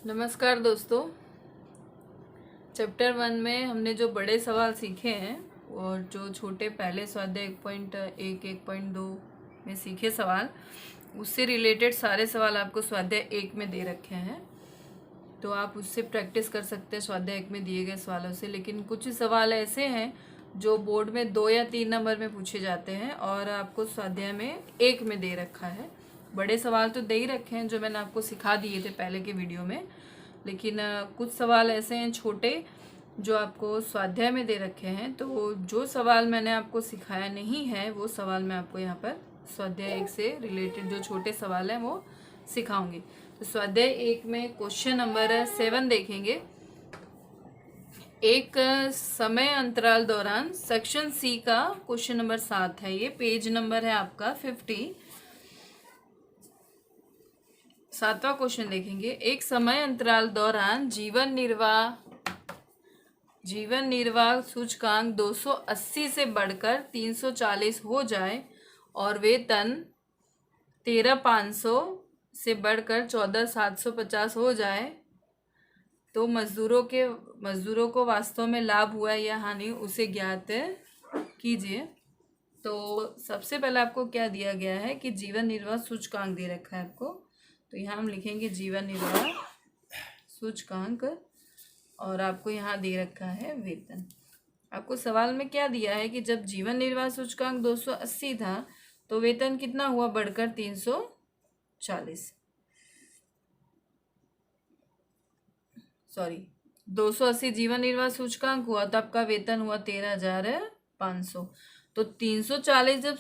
नमस्कार दोस्तों। चैप्टर 1 में हमने जो बड़े सवाल सीखे हैं और जो छोटे पहले स्वाध्याय 1.1 1.2 में सीखे सवाल, उससे रिलेटेड सारे सवाल आपको स्वाध्याय 1 में दे रखे हैं, तो आप उससे प्रैक्टिस कर सकते हैं स्वाध्याय 1 में दिए गए सवालों से। लेकिन कुछ सवाल ऐसे हैं जो बोर्ड में 2 या 3 नंबर में पूछे जाते हैं और आपको स्वाध्याय में 1 में दे रखा है। बड़े सवाल तो दे ही रखे हैं जो मैंने आपको सिखा दिए थे पहले के वीडियो में, लेकिन कुछ सवाल ऐसे हैं छोटे जो आपको स्वाध्याय में दे रखे हैं। तो जो सवाल मैंने आपको सिखाया नहीं है वो सवाल मैं आपको यहाँ पर स्वाध्याय 1 से रिलेटेड जो छोटे सवाल हैं वो सिखाऊंगी। तो स्वाध्याय 1 में क्वेश्चन नंबर 7 देखेंगे। एक समय अंतराल दौरान सेक्शन सी का क्वेश्चन नंबर 7 है। ये पेज नंबर है आपका 50। 7वां क्वेश्चन देखेंगे। एक समय अंतराल दौरान जीवन निर्वाह सूचकांक 280 से बढ़कर 340 हो जाए और वेतन 13,500 से बढ़कर 14,750 हो जाए तो मजदूरों को वास्तव में लाभ हुआ या हानि, उसे ज्ञात कीजिए। तो सबसे पहले आपको क्या दिया गया है कि जीवन निर्वाह सूचकांक दे रखा है आपको, तो यहाँ हम लिखेंगे जीवन निर्वाह सूचकांक और आपको यहाँ दे रखा है वेतन। आपको सवाल में क्या दिया है कि जब जीवन निर्वाह सूचकांक 280 था तो वेतन कितना हुआ, बढ़कर 340, 280 जीवन निर्वाह सूचकांक हुआ तो आपका वेतन हुआ 13,500। तो 340 जब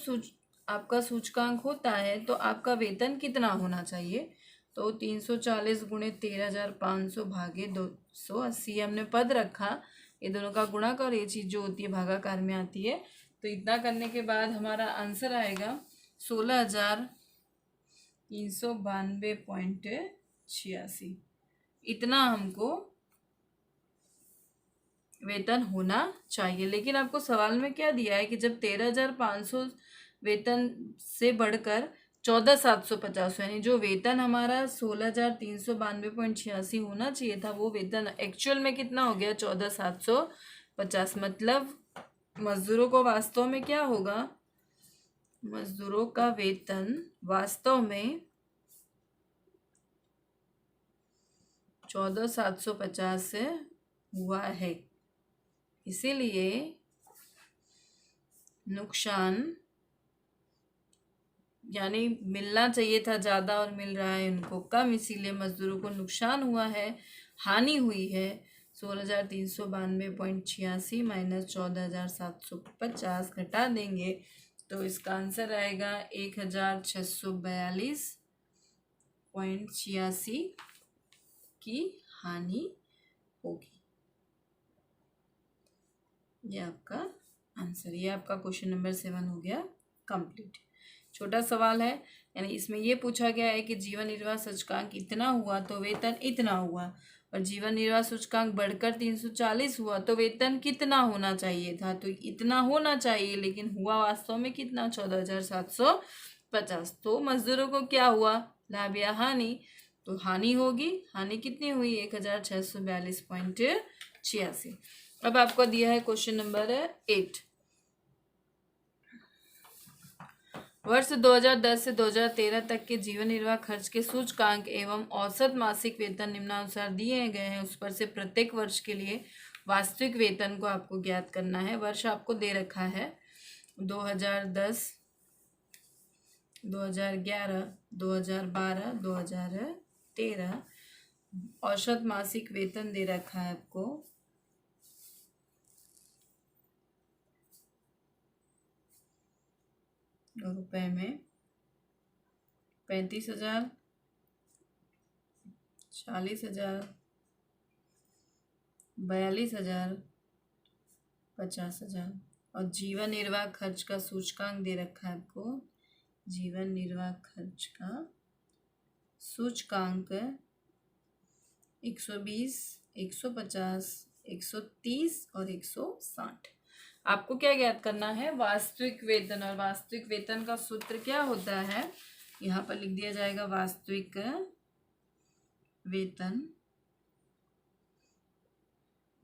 आपका सूचकांक होता है तो आपका वेतन कितना होना चाहिए, तो 340 गुणे 13,500 भागे 280 हमने पद रखा, ये दोनों का गुणक और ये चीज़ जो होती है भागाकार में आती है। तो इतना करने के बाद हमारा आंसर आएगा 16,392.86। इतना हमको वेतन होना चाहिए। लेकिन आपको सवाल में क्या दिया है कि जब 13,500 वेतन से बढ़कर 14,750, यानी जो वेतन हमारा 16,392.86 होना चाहिए था वो वेतन एक्चुअल में कितना हो गया, 14,750। मतलब मजदूरों को वास्तव में क्या होगा, मजदूरों का वेतन वास्तव में 14,750 से हुआ है। इसीलिए नुकसान, यानी मिलना चाहिए था ज़्यादा और मिल रहा है उनको कम, इसीलिए मजदूरों को नुकसान हुआ है, हानि हुई है। 16,392.86 माइनस 14,750 घटा देंगे तो इसका आंसर आएगा 1,642.86 की हानि होगी। ये आपका आंसर, ये आपका क्वेश्चन नंबर 7 हो गया कंप्लीट। छोटा सवाल है, यानी इसमें ये पूछा गया है कि जीवन निर्वाह सूचकांक इतना हुआ तो वेतन इतना हुआ, और जीवन निर्वाह सूचकांक बढ़कर 340 हुआ तो वेतन कितना होना चाहिए था, तो इतना होना चाहिए, लेकिन हुआ वास्तव में कितना, 14,750। तो मजदूरों को क्या हुआ, लाभ या हानि, तो हानि होगी। हानि कितनी हुई, 1,642.86। अब आपको दिया है क्वेश्चन नंबर 8। वर्ष 2010 से 2013 तक के जीवन निर्वाह खर्च के सूचकांक एवं औसत मासिक वेतन निम्नानुसार दिए गए हैं। उस पर से प्रत्येक वर्ष के लिए वास्तविक वेतन को आपको ज्ञात करना है। वर्ष आपको दे रखा है 2010, 2011, 2012, 2013। औसत मासिक वेतन दे रखा है आपको रुपए में 35,000, 40,000, 42,000, 50,000। और जीवन निर्वाह खर्च का सूचकांक दे रखा है आपको, जीवन निर्वाह खर्च का सूचकांक 120, 150, 130 और 160। आपको क्या ज्ञात करना है, वास्तविक वेतन। और वास्तविक वेतन का सूत्र क्या होता है, यहाँ पर लिख दिया जाएगा वास्तविक वेतन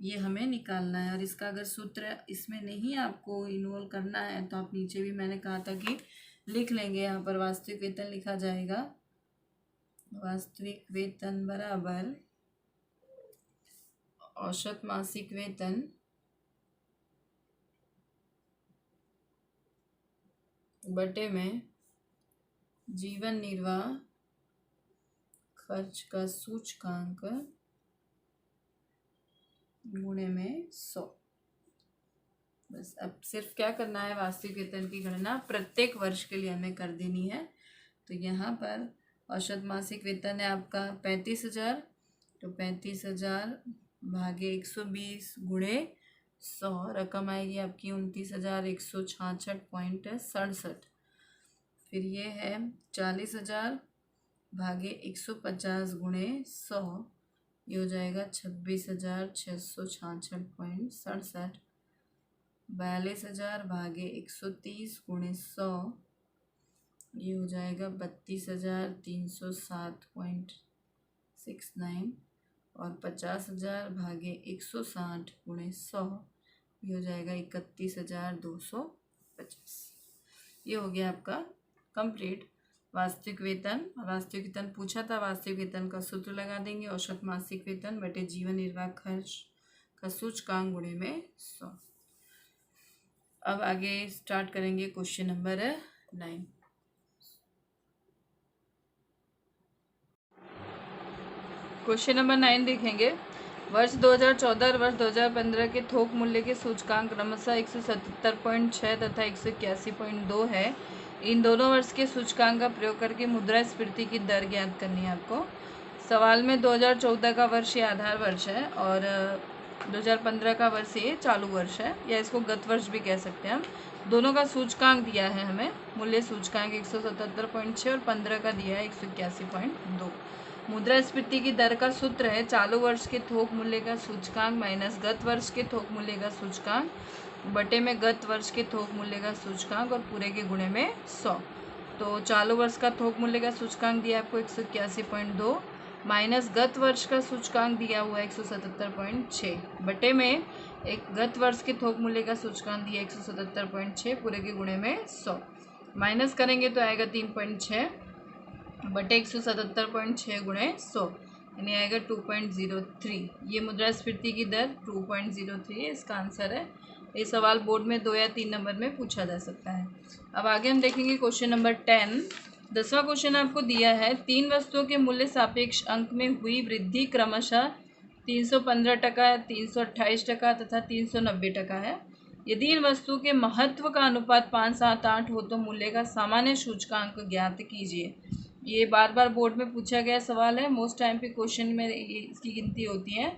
ये हमें निकालना है। और इसका अगर सूत्र इसमें नहीं आपको इन्वॉल्व करना है तो आप नीचे भी मैंने कहा था कि लिख लेंगे। यहाँ पर वास्तविक वेतन लिखा जाएगा, वास्तविक वेतन बराबर औसत मासिक वेतन बटे में जीवन निर्वाह खर्च का सूचकांक गुणे में 100। बस अब सिर्फ क्या करना है, वास्तविक वेतन की गणना प्रत्येक वर्ष के लिए हमें कर देनी है। तो यहाँ पर औसत मासिक वेतन है आपका 35,000, तो 35,000 भागे 120 गुणे 100, रकम आएगी आपकी 29,166.67। फिर ये है 40,000 भागे 150 गुणे 100, ये हो जाएगा 26,666.67। 42,000 भागे 130 गुणे 100, ये हो जाएगा 32,307.69। और 50,000 भागे 160 गुणे 100, ये हो जाएगा 31,250। ये हो गया आपका कंप्लीट वास्तविक वेतन। वास्तविक वेतन पूछा था, वास्तविक वेतन का सूत्र लगा देंगे, औसत मासिक वेतन बटे जीवन निर्वाह खर्च का सूचकांक गुणे में 100। अब आगे स्टार्ट करेंगे क्वेश्चन नंबर 9। क्वेश्चन नंबर 9 देखेंगे। वर्ष 2014 और वर्ष 2015 के थोक मूल्य के सूचकांक क्रमशः 177.6 तथा 181.2 है। इन दोनों वर्ष के सूचकांक का प्रयोग करके मुद्रास्फीति की दर ज्ञात करनी है आपको। सवाल में 2014 का वर्ष ये आधार वर्ष है और 2015 का वर्ष ये चालू वर्ष है, या इसको गत वर्ष भी कह सकते हैं हम। दोनों का सूचकांक दिया है हमें, मूल्य सूचकांक 177.6 और 15 का दिया है 181.2। मुद्रास्फीति की दर का सूत्र है चालू वर्ष के थोक मूल्य का सूचकांक माइनस गत वर्ष के थोक मूल्य का सूचकांक बटे में गत वर्ष के थोक मूल्य का सूचकांक और पूरे के गुणे में 100। तो चालू वर्ष का थोक मूल्य का सूचकांक दिया आपको 181.2 माइनस गत वर्ष का सूचकांक दिया हुआ है 177.6 बटे में एक गत वर्ष के थोक मूल्य का सूचकांक दिया 177.6 पूरे के गुणे में 100। माइनस करेंगे तो आएगा 3.6 बटे 177.6 गुणे 100, यानी आएगा 2.03। ये मुद्रास्फीति की दर 2.03 है, इसका आंसर है। ये सवाल बोर्ड में 2 या 3 नंबर में पूछा जा सकता है। अब आगे हम देखेंगे क्वेश्चन नंबर 10। 10वां क्वेश्चन आपको दिया है, 3 वस्तुओं के मूल्य सापेक्ष अंक में हुई वृद्धि क्रमशः 315%, 328% तथा 390% है। यदि इन वस्तुओं के महत्व का अनुपात 5, 7, 8 हो तो मूल्य का सामान्य सूचकांक ज्ञात कीजिए। ये बार बार बोर्ड में पूछा गया सवाल है, मोस्ट टाइम पे क्वेश्चन में इसकी गिनती होती है।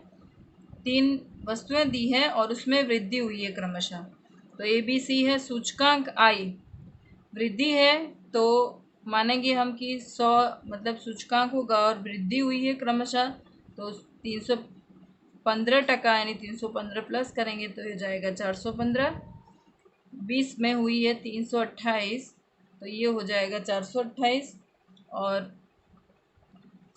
3 वस्तुएं दी है और उसमें वृद्धि हुई है क्रमशः। तो ABC है, सूचकांक I वृद्धि है तो मानेंगे हम कि 100 मतलब सूचकांक होगा और वृद्धि हुई है क्रमशः, तो 315% यानी 315 प्लस करेंगे तो हो जाएगा 415। 20 में हुई है 328, तो ये हो जाएगा 428। और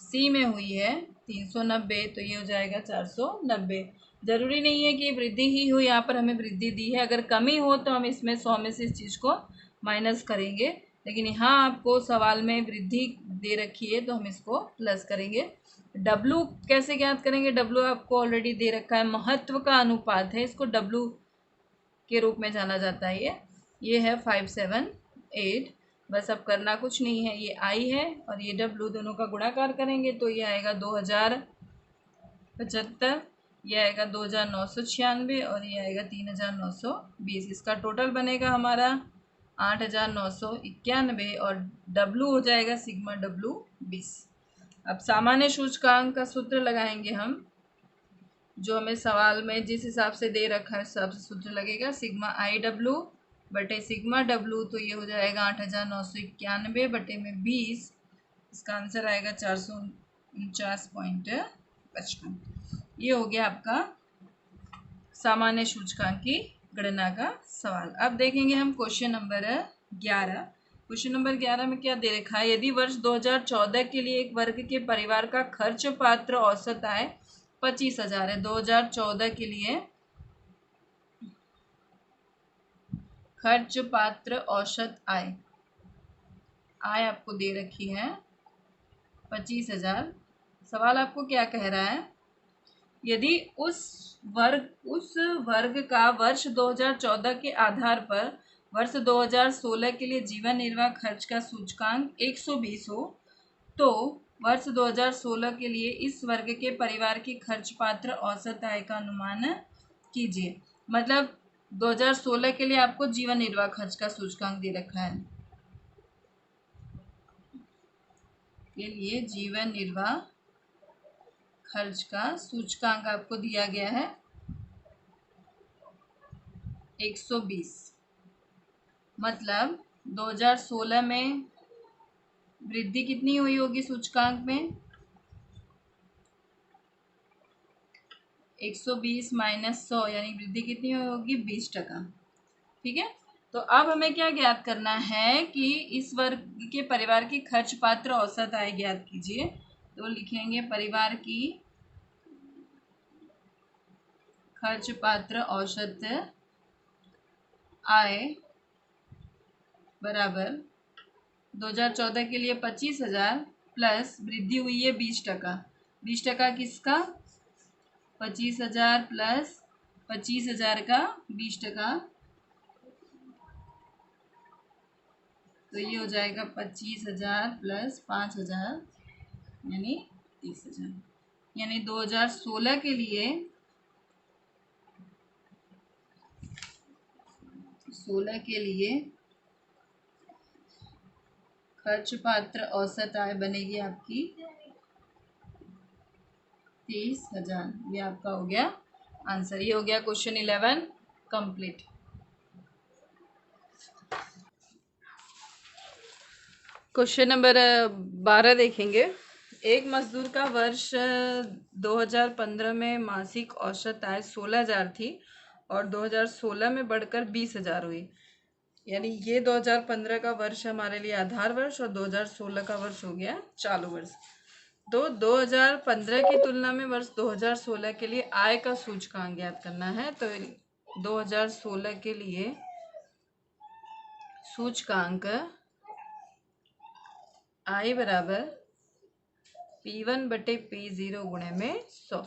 C में हुई है 390, तो ये हो जाएगा 490। ज़रूरी नहीं है कि वृद्धि ही हो, यहाँ पर हमें वृद्धि दी है। अगर कमी हो तो हम इसमें 100 में से इस चीज़ को माइनस करेंगे, लेकिन यहाँ आपको सवाल में वृद्धि दे रखी है तो हम इसको प्लस करेंगे। W कैसे ज्ञात करेंगे? W आपको ऑलरेडी दे रखा है, महत्व का अनुपात है, इसको W के रूप में जाना जाता है। ये है 578। बस अब करना कुछ नहीं है, ये I है और ये W, दोनों का गुणाकार करेंगे तो ये आएगा 2075, ये आएगा 2996 और ये आएगा 3920। इसका टोटल बनेगा हमारा 8991 और W हो जाएगा सिग्मा W 20। अब सामान्य सूचकांक का सूत्र लगाएंगे हम, जो हमें सवाल में जिस हिसाब से दे रखा है उस हिसाब से सूत्र लगेगा। सिग्मा IW बटे सिग्मा W, तो ये हो जाएगा 8991 बटे में 20। इसका आंसर आएगा 449.55। ये हो गया आपका सामान्य सूचकांक की गणना का सवाल। अब देखेंगे हम क्वेश्चन नंबर 11। क्वेश्चन नंबर 11 में क्या दे रखा है, यदि वर्ष 2014 के लिए एक वर्ग के परिवार का खर्च पात्र औसत आय 25,000 है। 2014 के लिए खर्च पात्र औसत आय, आय आपको दे रखी है 25,000। सवाल आपको क्या कह रहा है, यदि उस वर्ग का वर्ष 2014 के आधार पर वर्ष 2016 के लिए जीवन निर्वाह खर्च का सूचकांक 120 हो, तो वर्ष 2016 के लिए इस वर्ग के परिवार की खर्च पात्र औसत आय का अनुमान कीजिए। मतलब 2016 के लिए आपको जीवन निर्वाह खर्च का सूचकांक दे रखा है, के लिए जीवन निर्वाह खर्च का सूचकांक आपको दिया गया है 120। मतलब 2016 में वृद्धि कितनी हुई होगी सूचकांक में, 120 माइनस 100 यानी वृद्धि कितनी हुई होगी 20%। ठीक है, तो अब हमें क्या ज्ञात करना है कि इस वर्ग के परिवार की खर्च पात्र औसत आय ज्ञात कीजिए। तो लिखेंगे परिवार की खर्च पात्र औसत आय बराबर 2014 के लिए 25,000 प्लस वृद्धि हुई है 20%। 20% किसका, 25,000 प्लस 25,000 का 20%, तो ये हो जाएगा 25,000 प्लस 5,000 यानी 30,000। यानी 2016 के लिए 16 के लिए खर्च पात्र औसत आय बनेगी आपकी 30,000। ये आपका हो गया आंसर। ये हो गया क्वेश्चन 11 कंप्लीट। क्वेश्चन नंबर 12 देखेंगे। एक मजदूर का वर्ष 2015 में मासिक औसत आय 16,000 थी और 2016 में बढ़कर 20,000 हुई। यानी ये 2015 का वर्ष हमारे लिए आधार वर्ष और 2016 का वर्ष हो गया चालू वर्ष। तो 2015 की तुलना में वर्ष 2016 के लिए आय का सूचकांक ज्ञात करना है। तो 2016 के लिए सूचकांक आय बराबर P1 बटे P0 गुणे में 100।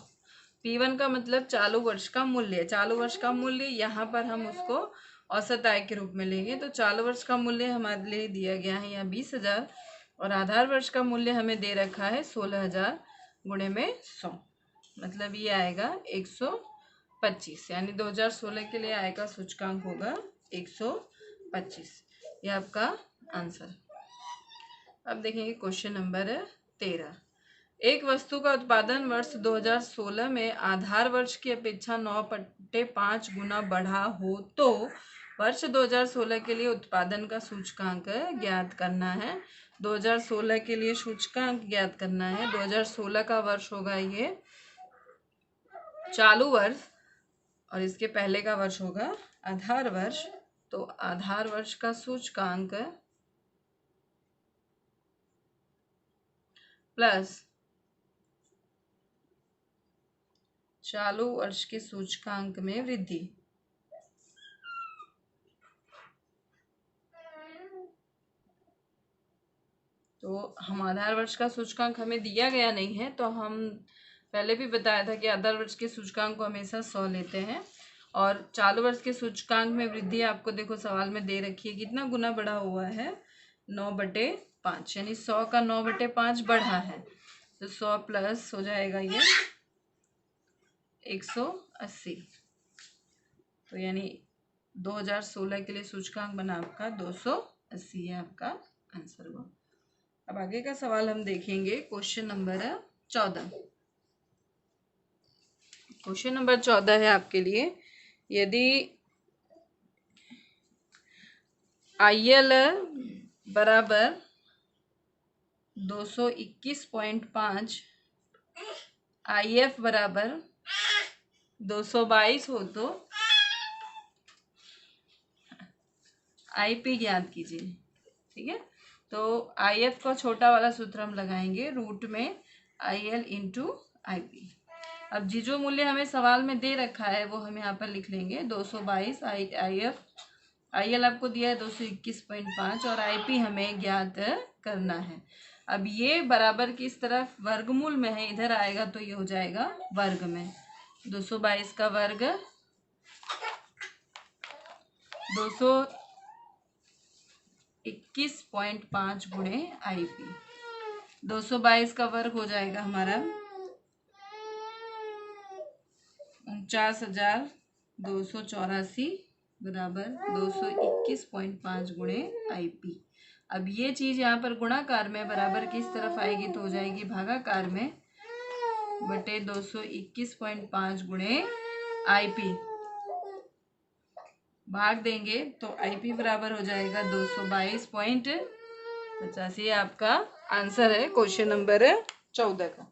P1 का मतलब चालू वर्ष का मूल्य, चालू वर्ष का मूल्य यहाँ पर हम उसको औसत आय के रूप में लेंगे। तो चालू वर्ष का मूल्य हमारे लिए दिया गया है यहाँ 20,000 और आधार वर्ष का मूल्य हमें दे रखा है 16,000 गुणे में 100। मतलब ये आएगा 125। यानी 2016 के लिए आय का सूचकांक होगा 125। ये आपका आंसर। अब देखेंगे क्वेश्चन नंबर 13। एक वस्तु का उत्पादन वर्ष 2016 में आधार वर्ष की अपेक्षा 9/5 गुना बढ़ा हो तो वर्ष 2016 के लिए उत्पादन का सूचकांक ज्ञात करना है। 2016 के लिए सूचकांक ज्ञात करना है। 2016 का वर्ष होगा ये चालू वर्ष और इसके पहले का वर्ष होगा आधार वर्ष। तो आधार वर्ष का सूचकांक प्लस चालू वर्ष के सूचकांक में वृद्धि। तो हम आधार वर्ष का सूचकांक हमें दिया गया नहीं है, तो हम पहले भी बताया था कि आधार वर्ष के सूचकांक को हमेशा 100 लेते हैं और चालू वर्ष के सूचकांक में वृद्धि आपको देखो सवाल में दे रखी है, कितना गुना बढ़ा हुआ है 9/5, यानी 100 का 9/5 बढ़ा है। तो 100 प्लस हो जाएगा ये 180। तो यानी 2016 के लिए सूचकांक बना आपका 280 है आपका आंसर हुआ। अब आगे का सवाल हम देखेंगे क्वेश्चन नंबर 14। क्वेश्चन नंबर 14 है आपके लिए, यदि IL बराबर 221.5, IF बराबर 222 हो तो IP ज्ञात कीजिए। ठीक है, तो IF का छोटा वाला सूत्र हम लगाएंगे रूट में IL इंटू IP। अब जी जो मूल्य हमें सवाल में दे रखा है वो हम यहाँ पर लिख लेंगे 222। IL आपको दिया है 221.5 और IP हमें ज्ञात करना है। अब ये बराबर की इस तरफ वर्गमूल में है, इधर आएगा तो ये हो जाएगा वर्ग में। 222 का वर्ग 221.5 गुणे IP। 222 का वर्ग हो जाएगा हमारा 49,284 बराबर 221.5 गुणे IP। अब ये चीज यहाँ पर गुणाकार में बराबर किस तरफ आएगी तो हो जाएगी भागाकार में बटे 221.5 गुणे IP। भाग देंगे तो IP बराबर हो जाएगा 222.85। ये आपका आंसर है क्वेश्चन नंबर 14 का।